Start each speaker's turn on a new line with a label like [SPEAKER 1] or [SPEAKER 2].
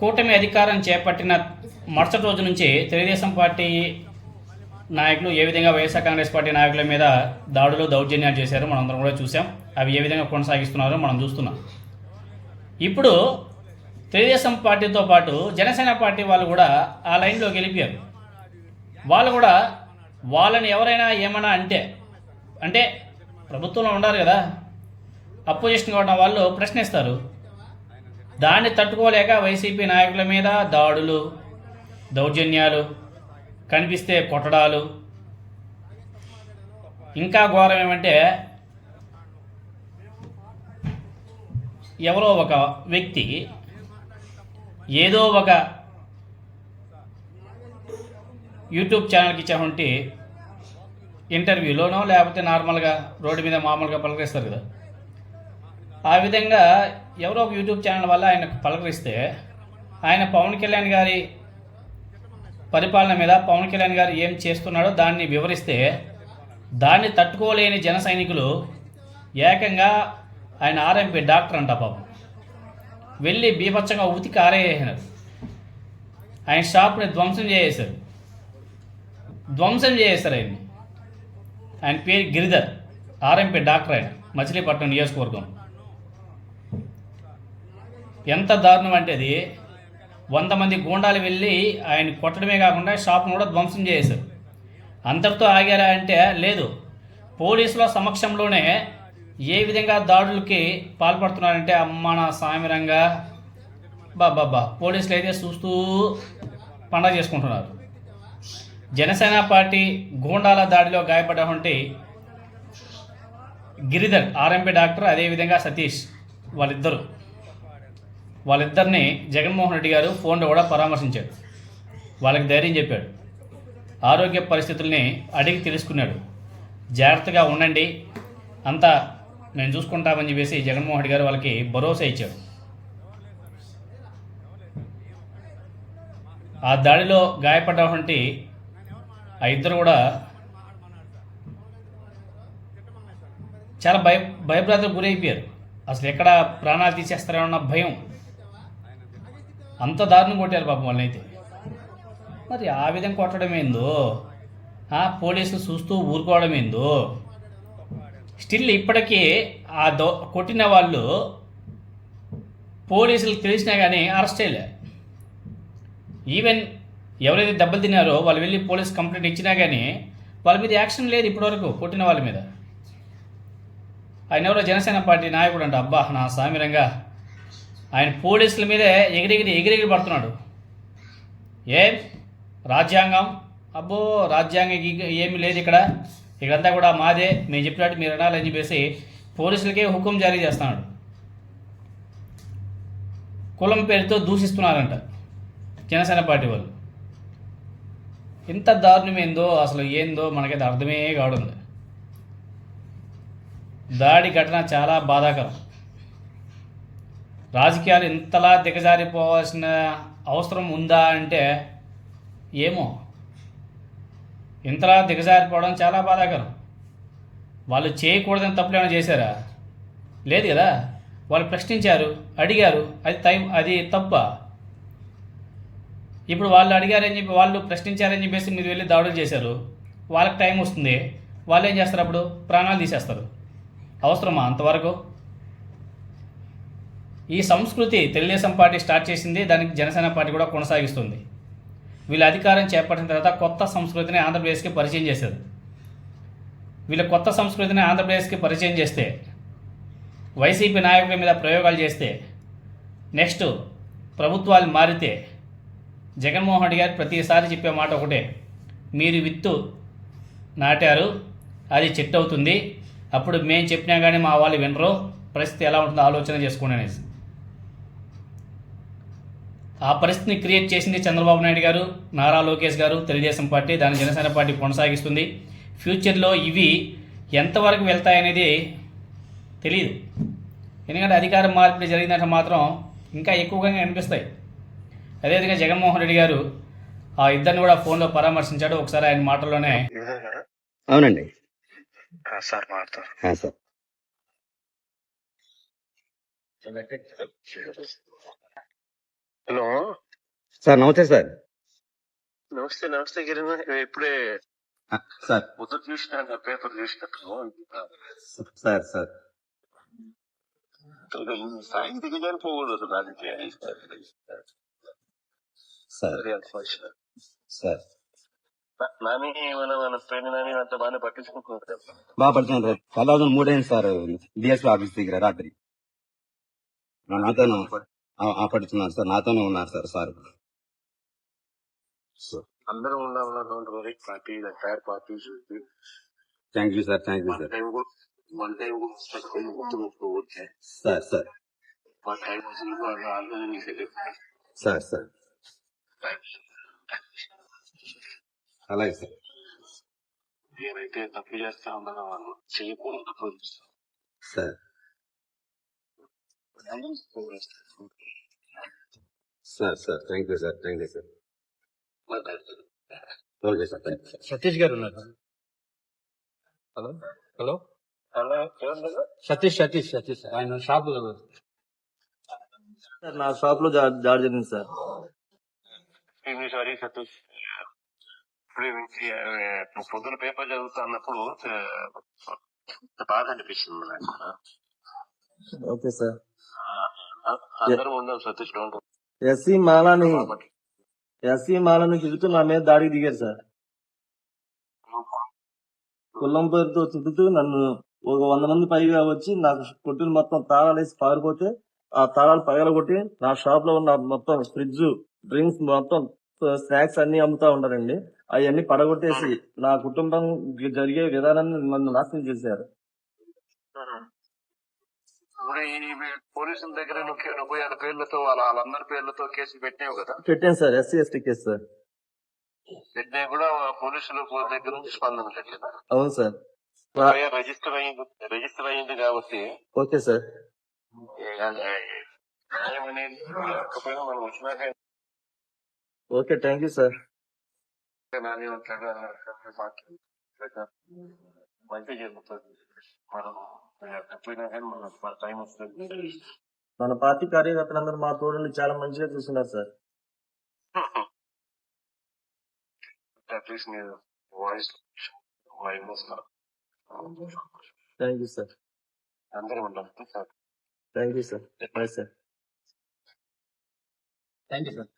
[SPEAKER 1] కూటమి అధికారం చేపట్టిన మరుసటి రోజు నుంచి తెలుగుదేశం పార్టీ నాయకులు ఏ విధంగా వైఎస్ఆర్ కాంగ్రెస్ పార్టీ నాయకుల మీద దాడులు దౌర్జన్యాలు చేశారో మనందరం కూడా చూసాం. అవి ఏ విధంగా కొనసాగిస్తున్నారో మనం చూస్తున్నాం. ఇప్పుడు తెలుగుదేశం పార్టీతో పాటు జనసేన పార్టీ వాళ్ళు కూడా ఆ లైన్లోకి వెళ్ళిపోయారు. వాళ్ళు కూడా వాళ్ళని ఎవరైనా ఏమైనా అంటే ప్రభుత్వంలో ఉండాలి కదా, అపోజిషన్గా ఉన్న వాళ్ళు ప్రశ్నిస్తారు. దాన్ని తట్టుకోలేక వైసీపీ నాయకుల మీద దాడులు దౌర్జన్యాలు, కనిపిస్తే కొట్టడాలు, ఇంకా ఘోరం ఏమంటే ఎవరో ఒక వ్యక్తి ఏదో ఒక యూట్యూబ్ ఛానల్కి ఇచ్చేటువంటి ఇంటర్వ్యూలోనో లేకపోతే నార్మల్గా రోడ్డు మీద మామూలుగా పలకరిస్తారు కదా, ఆ విధంగా ఎవరో ఒక యూట్యూబ్ ఛానల్ వల్ల ఆయన పలకరిస్తే ఆయన పవన్ కళ్యాణ్ గారి పరిపాలన మీద పవన్ కళ్యాణ్ గారు ఏం చేస్తున్నాడో దాన్ని వివరిస్తే దాన్ని తట్టుకోలేని జన సైనికులు ఏకంగా ఆయన ఆర్ఎంపీ డాక్టర్ అంట పాపం వెళ్ళి బీభత్సంగా ఉతికి ఆరేసినారు. ఆయన షాప్ని ధ్వంసం చేసేశారు. ఆయన పేరు గిరిధర్, ఆర్ఎంపీ డాక్టర్, ఆయన మచిలీపట్నం నియోజకవర్గం. ఎంత దారుణం అంటే అది 100 మంది గూండాలు వెళ్ళి ఆయన కొట్టడమే కాకుండా షాప్ను కూడా ధ్వంసం చేశారు. అంతటితో ఆగారా అంటే లేదు, పోలీసుల సమక్షంలోనే ఏ విధంగా దాడులకి పాల్పడుతున్నారంటే అమ్మ నా సామిరంగా బాబా పోలీసులు అయితే చూస్తూ పండగ చేసుకుంటున్నారు. జనసేన పార్టీ గూండాల దాడిలో గాయపడ్డటువంటి గిరిధర్ ఆర్ఎంపీ డాక్టర్, అదేవిధంగా సతీష్, వాళ్ళిద్దరిని జగన్మోహన్ రెడ్డి గారు ఫోన్లో కూడా పరామర్శించాడు. వాళ్ళకి ధైర్యం చెప్పాడు, ఆరోగ్య పరిస్థితుల్ని అడిగి తెలుసుకున్నాడు. జాగ్రత్తగా ఉండండి, అంతా మేము చూసుకుంటామని చెప్పేసి జగన్మోహన్ రెడ్డి గారు వాళ్ళకి భరోసా ఇచ్చాడు. ఆ దాడిలో గాయపడ్డటువంటి ఆ ఇద్దరు కూడా చాలా భయభ్రాంతులకు గురైపోయారు. అసలు ఎక్కడ ప్రాణాలు తీసేస్తారన్న భయం, అంత దారుణం కొట్టారు పాపం వాళ్ళనైతే. మరి ఆ విధంగా కొట్టడం ఏందో, పోలీసులు చూస్తూ ఊరుకోవడం ఏందో. స్టిల్ ఇప్పటికీ ఆ కొట్టిన వాళ్ళు పోలీసులకు తెలిసినా కానీ అరెస్ట్ చేయలే. ఈవెన్ ఎవరైతే దెబ్బలు తిన్నారో వాళ్ళు వెళ్ళి పోలీస్ కంప్లైంట్ ఇచ్చినా కానీ వాళ్ళ మీద యాక్షన్ లేదు ఇప్పటివరకు, కొట్టిన వాళ్ళ మీద. ఆయన ఎవరో జనసేన పార్టీ నాయకుడు అంట, అబ్బా నా సామిరంగా ఆయన పోలీసుల మీదే ఎగిరెగిరి పడుతున్నాడు. ఏం రాజ్యాంగం, అబ్బో రాజ్యాంగం ఏమీ లేదు ఇక్కడంతా కూడా మాదే, మేము చెప్పినట్టు మీరు అనాలని చెప్పేసి పోలీసులకే హుకుం జారీ చేస్తున్నాడు. కులం పేరుతో దూషిస్తున్నారంట జనసేన పార్టీ వాళ్ళు. ఇంత దారుణం ఏందో అసలు ఏందో మనకైతే అర్థమే కావడం. దాడి ఘటన చాలా బాధాకరం. రాజకీయాలు ఇంతలా దిగజారిపోవాల్సిన అవసరం ఉందా అంటే ఏమో, ఇంతలా దిగజారిపోవడం చాలా బాధాకరం. వాళ్ళు చేయకూడదని తప్పులేమైనా చేశారా? లేదు కదా. వాళ్ళు ప్రశ్నించారు, అడిగారు, అది తప్ప. ఇప్పుడు వాళ్ళు అడిగారని చెప్పి వాళ్ళు ప్రశ్నించారని చెప్పేసి మీరు వెళ్ళి దాడులు చేశారు. వాళ్ళకి టైం వస్తుంది, వాళ్ళు ఏం చేస్తారు? అప్పుడు ప్రాణాలు తీసేస్తారు. అవసరమా అంతవరకు? ఈ సంస్కృతి తెలుగుదేశం పార్టీ స్టార్ట్ చేసింది, దానికి జనసేన పార్టీ కూడా కొనసాగిస్తుంది. వీళ్ళ అధికారం చేపట్టిన తర్వాత కొత్త సంస్కృతిని ఆంధ్రప్రదేశ్కి పరిచయం చేశారు. వీళ్ళ కొత్త సంస్కృతిని ఆంధ్రప్రదేశ్కి పరిచయం చేస్తే, వైసీపీ నాయకుల మీద ప్రయోగాలు చేస్తే, నెక్స్ట్ ప్రభుత్వాలు మారితే జగన్మోహన్ రెడ్డి గారు ప్రతిసారి చెప్పే మాట ఒకటే, మీరు విత్తు నాటారు, అది చెట్టు అవుతుంది, అప్పుడు మేము చెప్పినా కానీ మా వాళ్ళు వినరు, పరిస్థితి ఎలా ఉంటుందో ఆలోచన చేసుకోండి అనేసి. ఆ పరిస్థితిని క్రియేట్ చేసింది చంద్రబాబు నాయుడు గారు, నారా లోకేష్ గారు, తెలుగుదేశం పార్టీ, దాని జనసేన పార్టీ కొనసాగిస్తుంది. ఫ్యూచర్లో ఇవి ఎంతవరకు వెళ్తాయనేది తెలియదు. ఎందుకంటే అధికార మార్పిడి జరిగిందంటే మాత్రం ఇంకా ఎక్కువగా కనిపిస్తాయి. అదేవిధంగా జగన్మోహన్ రెడ్డి గారు ఆ ఇద్దరిని కూడా ఫోన్లో పరామర్శించాడు. ఒకసారి ఆయన మాటల్లోనే.
[SPEAKER 2] అవునండి
[SPEAKER 3] సార్ మాట్లాడతారు.
[SPEAKER 2] సార్
[SPEAKER 3] హలో,
[SPEAKER 2] సార్ నమస్తే సార్.
[SPEAKER 3] నమస్తే నమస్తే కిరణ్. ఇప్పుడే
[SPEAKER 2] సార్
[SPEAKER 3] పొద్దున చూసిన పేపర్ చూసినట్టు
[SPEAKER 2] సార్ సార్
[SPEAKER 3] సాయంత్రం కానీ పోకూడదు దానికి.
[SPEAKER 2] సార్ సార్
[SPEAKER 3] నాని మన ఫ్రెండ్ నాని అంత బాగానే పట్టించుకుంటున్నారు.
[SPEAKER 2] బాగా పడుతున్నాను సార్. 2003 అయింది సార్ డిఎస్పీ ఆఫీస్ దగ్గర రాత్రి. నాతోనే పడుతున్నారు సార్, నాతోనే ఉన్నారు సార్. సార్
[SPEAKER 3] అందరూ ఉండాలి party fire party
[SPEAKER 2] thank you sir, thank you sir.
[SPEAKER 3] One time గుర్తుపెట్టుకోవచ్చు
[SPEAKER 2] sir sir
[SPEAKER 3] one time
[SPEAKER 2] sir sir అలాగే సార్.
[SPEAKER 3] ఏమైతే తప్పు చేస్తా ఉన్నారో వాళ్ళు చేయకూడదు తప్పు చేస్తారు.
[SPEAKER 2] Sir sir sir thank you sir, thank you sir. Okay sir, thank you sir.
[SPEAKER 4] Satish గారు ఉన్నారు. హలో హలో
[SPEAKER 3] అలా ఏమన్నా
[SPEAKER 4] సతీష్ ఆయన షాప్ లో సార్, నా షాప్ లో జార్ జరిగింది సార్.
[SPEAKER 3] సారీ సతీష్, ఇప్పుడు నువ్వు పొద్దున పేపర్ చదువుతా అన్నప్పుడు బాధ అనిపిస్తుంది నాకు.
[SPEAKER 4] Okay sir.
[SPEAKER 3] అందరం ఉందాం సతీష్. డోంట్
[SPEAKER 4] ఎస్సీ మాలను తిరుగుతూ నా మీద దాడికి దిగారు సార్. కుల్లం పేరుతో తిరుగుతూ నన్ను ఒక 100 మంది పైగా వచ్చి నాకు కొట్టులు మొత్తం తాళాలు వేసి పారిపోతే ఆ తాళాలు పగలగొట్టి నా షాప్ లో ఉన్న మొత్తం ఫ్రిడ్జ్, డ్రింక్స్, మొత్తం స్నాక్స్ అన్ని అమ్ముతా ఉంటారండి. అవన్నీ పడగొట్టేసి నా కుటుంబం జరిగే విధానాన్ని నన్ను నాశనం చేశారు.
[SPEAKER 3] ఇప్పుడు ఈ పోలీసుల దగ్గర నువ్వు 6 పేర్లతో వాళ్ళందరి పేర్లతో కేసులు పెట్టినావు కదా.
[SPEAKER 4] పెట్టాను sir, SC ST case sir.
[SPEAKER 3] పెట్టినా కూడా పోలీసుల దగ్గర నుంచి స్పందన లేదు.
[SPEAKER 4] అవును సార్.
[SPEAKER 3] రిజిస్టర్ అయింది కాబట్టి
[SPEAKER 4] ఓకే సార్.
[SPEAKER 3] లేకపోయినా మనం వచ్చినాక
[SPEAKER 4] ఓకే, థ్యాంక్ యూ సార్.
[SPEAKER 3] మంచి జరుగుతుంది. మనం ఎప్పుడైనా కానీ మన టైం వస్తుంది.
[SPEAKER 4] మన పార్టీ కార్యకర్తలందరూ మా తోడుని చాలా మంచిగా చూస్తున్నారు సార్.
[SPEAKER 3] అట్లీస్ట్ నీ వాయిస్
[SPEAKER 4] థ్యాంక్ యూ సార్.
[SPEAKER 3] అందరూ ఉంటాం sir.
[SPEAKER 4] Thank you sir. Bye sir. Thank you sir.